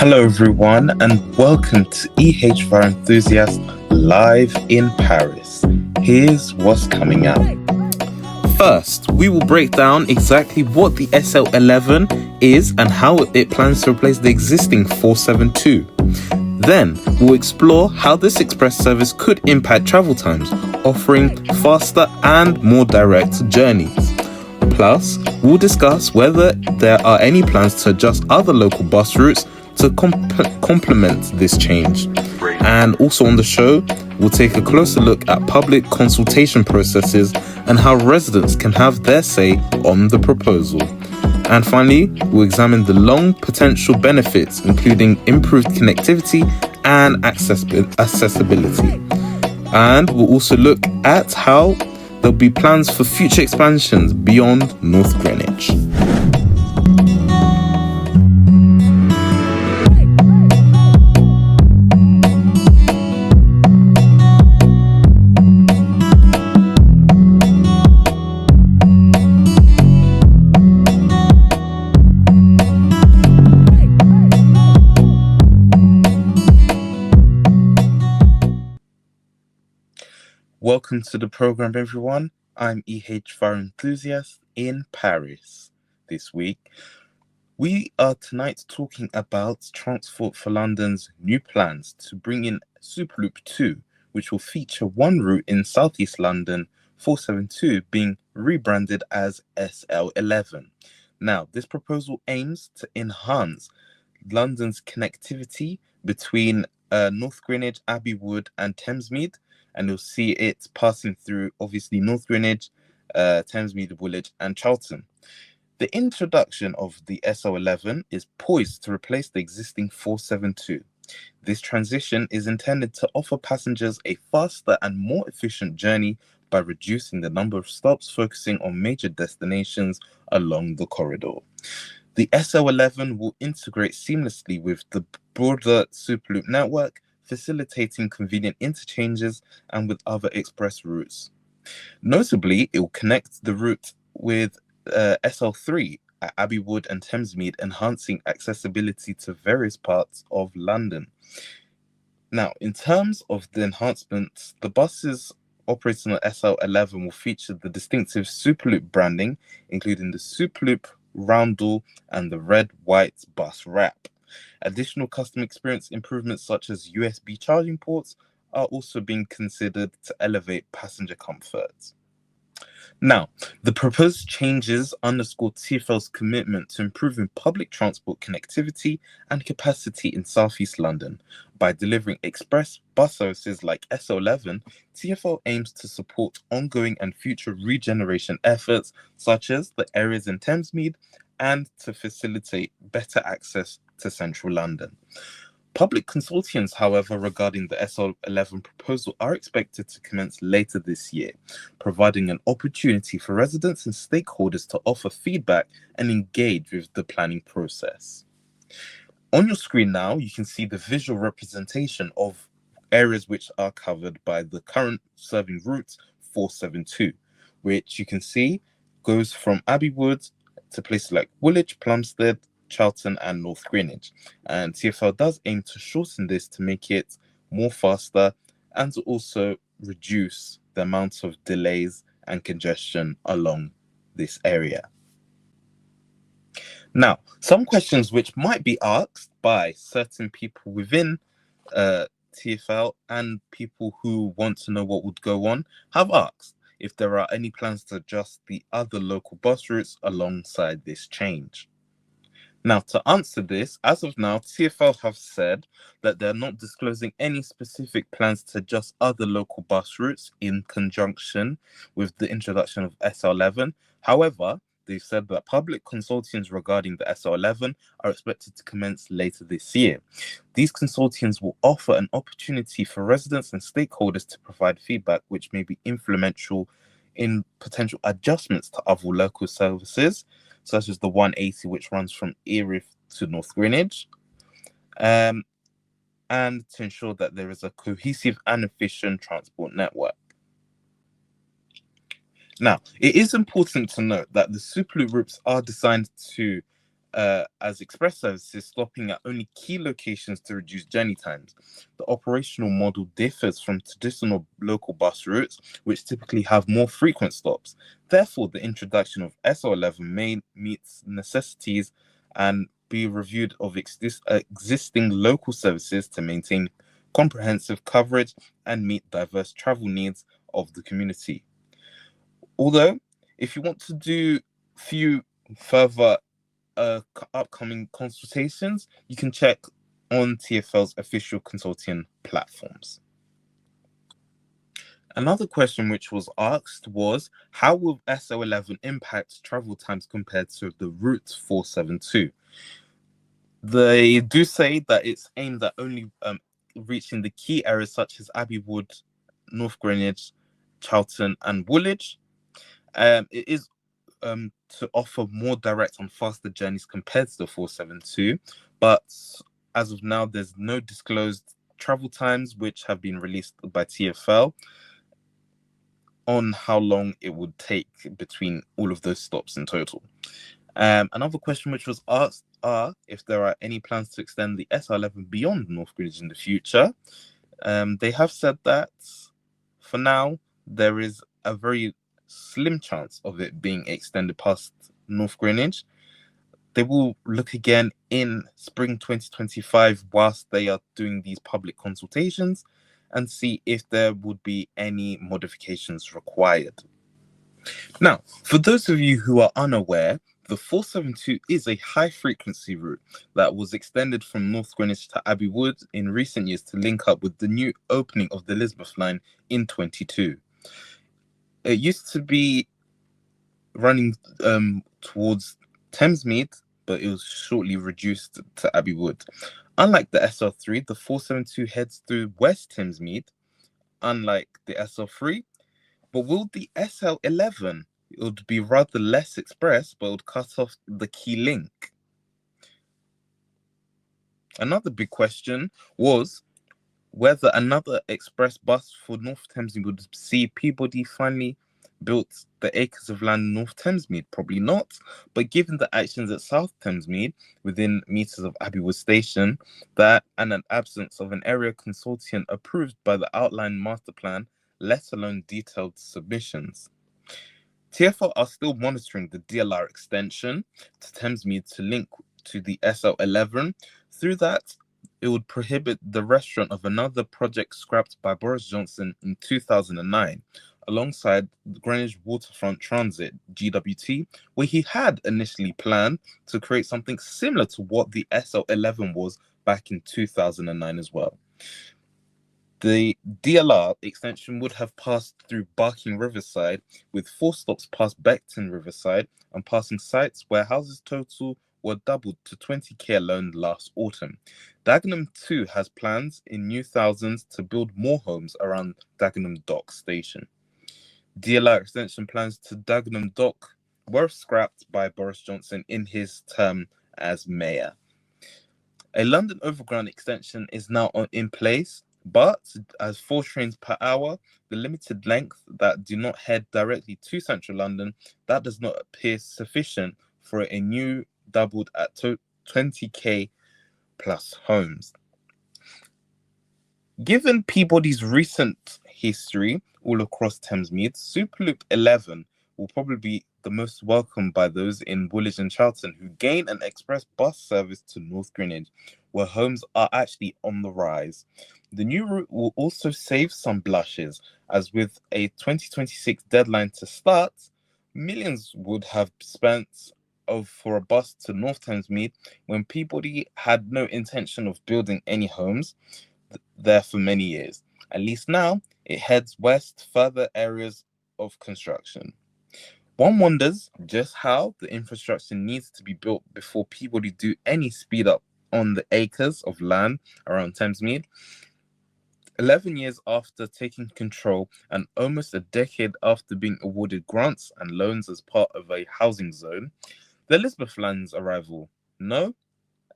Hello everyone and welcome to EHR Enthusiast live in Paris. Here's what's coming up. First, we will break down exactly what the SL11 is and how it plans to replace the existing 472. Then, we'll explore how this express service could impact travel times, offering faster and more direct journeys. Plus, we'll discuss whether there are any plans to adjust other local bus routes to complement this change. And also on the show, we'll take a closer look at public consultation processes and how residents can have their say on the proposal. And finally, we'll examine the long potential benefits, including improved connectivity and accessibility. And we'll also look at how there'll be plans for future expansions beyond North Greenwich. Welcome to the program, everyone. I'm EHR Enthusiast in Paris. This week, we are tonight talking about Transport for London's new plans to bring in Superloop 2, which will feature one route in Southeast London, 472, being rebranded as SL11. Now, this proposal aims to enhance London's connectivity between North Greenwich, Abbey Wood, and Thamesmead. And you'll see it passing through, obviously, North Greenwich, Thamesmead, Woolwich, and Charlton. The introduction of the SL11 is poised to replace the existing 472. This transition is intended to offer passengers a faster and more efficient journey by reducing the number of stops, focusing on major destinations along the corridor. The SL11 will integrate seamlessly with the broader Superloop network, facilitating convenient interchanges and with other express routes. Notably, it will connect the route with SL3 at Abbey Wood and Thamesmead, enhancing accessibility to various parts of London. Now, in terms of the enhancements, the buses operating on SL11 will feature the distinctive Superloop branding, including the Superloop roundel and the red-white bus wrap. Additional customer experience improvements such as USB charging ports are also being considered to elevate passenger comfort. Now, the proposed changes underscore TfL's commitment to improving public transport connectivity and capacity in Southeast London. By delivering express bus services like SL11, TfL aims to support ongoing and future regeneration efforts such as the areas in Thamesmead and to facilitate better access to central London. Public consultations, however, regarding the SL11 proposal are expected to commence later this year, providing an opportunity for residents and stakeholders to offer feedback and engage with the planning process. On your screen now, you can see the visual representation of areas which are covered by the current serving route 472, which you can see goes from Abbey Wood to places like Woolwich, Plumstead, Charlton, and North Greenwich. And TfL does aim to shorten this to make it more faster and to also reduce the amount of delays and congestion along this area. Now, some questions which might be asked by certain people within TfL and people who want to know what would go on have asked if there are any plans to adjust the other local bus routes alongside this change. Now, to answer this, as of now, TfL have said that they're not disclosing any specific plans to adjust other local bus routes in conjunction with the introduction of SL11. However, they've said that public consultations regarding the SL11 are expected to commence later this year. These consultations will offer an opportunity for residents and stakeholders to provide feedback which may be influential in potential adjustments to other local services, such as the 180, which runs from Erith to North Greenwich, and to ensure that there is a cohesive and efficient transport network. Now, it is important to note that the Superloop routes are designed to as express services, stopping at only key locations to reduce journey times. The operational model differs from traditional local bus routes, which typically have more frequent stops. Therefore, the introduction of SL11 may meet necessities and be reviewed of existing local services to maintain comprehensive coverage and meet diverse travel needs of the community. Although, if you want to do few further upcoming consultations, you can check on TfL's official consulting platforms. Another question which was asked was, how will SL11 impact travel times compared to the Route 472? They do say that it's aimed at only reaching the key areas such as Abbey Wood, North Greenwich, Charlton, and Woolwich. It is to offer more direct and faster journeys compared to the 472, but as of now, there's no disclosed travel times which have been released by TfL on how long it would take between all of those stops in total. Another question which was asked are if there are any plans to extend the SL11 beyond North Greenwich in the future. They have said that for now, there is a very slim chance of it being extended past North Greenwich. They will look again in spring 2025 whilst they are doing these public consultations and see if there would be any modifications required. Now, for those of you who are unaware, the 472 is a high-frequency route that was extended from North Greenwich to Abbey Wood in recent years to link up with the new opening of the Elizabeth line in 2022. It used to be running towards Thamesmead, but it was shortly reduced to Abbey Wood. Unlike the SL3, the 472 heads through West Thamesmead, unlike the SL3. But will the SL11, it would be rather less express, but it would cut off the key link? Another big question was whether another express bus for North Thamesmead would see Peabody finally built the acres of land in North Thamesmead. Probably not, but given the actions at South Thamesmead within meters of Abbey Wood Station, that and an absence of an area consortium approved by the outline master plan, let alone detailed submissions. TfL are still monitoring the DLR extension to Thamesmead to link to the SL11. Through that, it would prohibit the restaurant of another project scrapped by Boris Johnson in 2009, alongside the Greenwich Waterfront Transit, GWT, where he had initially planned to create something similar to what the SL11 was back in 2009 as well. The DLR extension would have passed through Barking Riverside, with 4 stops past Beckton Riverside and passing sites where houses total were doubled to 20k alone last autumn. Dagenham 2 has plans in New Thousands to build more homes around Dagenham Dock Station. DLR extension plans to Dagenham Dock were scrapped by Boris Johnson in his term as mayor. A London Overground extension is now in place, but as 4 trains per hour, the limited length that do not head directly to central London, that does not appear sufficient for a new doubled at 20k plus homes. Given Peabody's recent history all across Thamesmead, Superloop 11 will probably be the most welcomed by those in Woolwich and Charlton who gain an express bus service to North Greenwich, where homes are actually on the rise. The new route will also save some blushes, as with a 2026 deadline to start, millions would have spent for a bus to North Thamesmead when Peabody had no intention of building any homes there for many years. At least now, it heads west, further areas of construction. One wonders just how the infrastructure needs to be built before Peabody do any speed up on the acres of land around Thamesmead. 11 years after taking control and almost a decade after being awarded grants and loans as part of a housing zone, the Elizabeth line's arrival, no.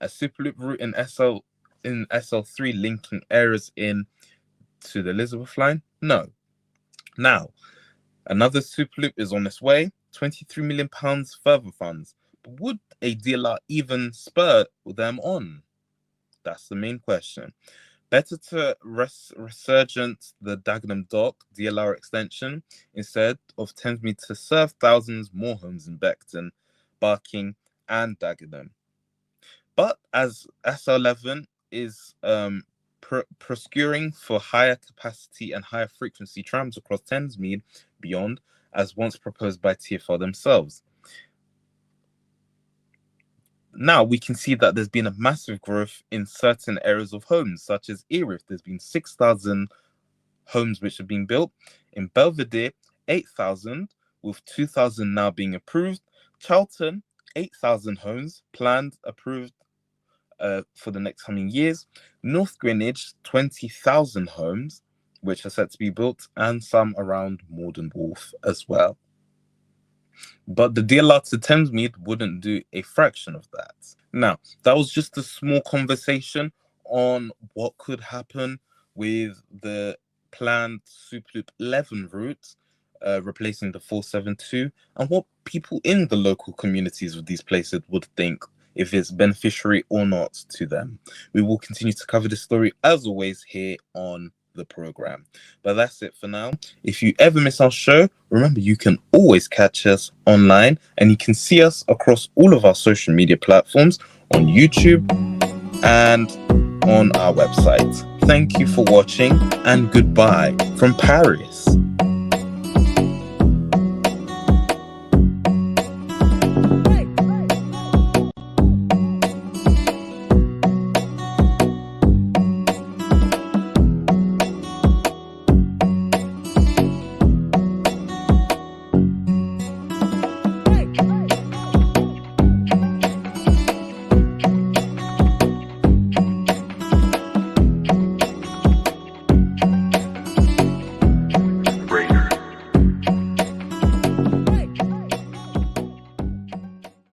A Superloop route in SL3 linking areas in to the Elizabeth line, no. Now, another Superloop is on its way, £23 million further funds, Would a DLR even spur them on? That's the main question. Better to resurgent the Dagenham Dock DLR extension instead of Thamesmead to serve thousands more homes in Beckton, Barking, and Dagenham. But as SL11 is procuring for higher capacity and higher frequency trams across Thamesmead beyond, as once proposed by TfL themselves. Now we can see that there's been a massive growth in certain areas of homes, such as Erith. There's been 6,000 homes which have been built. In Belvedere, 8,000, with 2,000 now being approved. Charlton, 8,000 homes planned, approved for the next coming years. North Greenwich, 20,000 homes, which are set to be built, and some around Morden Wharf as well. But the DLR to Thamesmead wouldn't do a fraction of that. Now, that was just a small conversation on what could happen with the planned Superloop 11 route, replacing the 472, and what people in the local communities of these places would think, if it's beneficiary or not to them. We will continue to cover this story, as always, here on the program. But that's it for now. If you ever miss our show, remember you can always catch us online, and you can see us across all of our social media platforms on YouTube and on our website. Thank you for watching, and goodbye from Paris.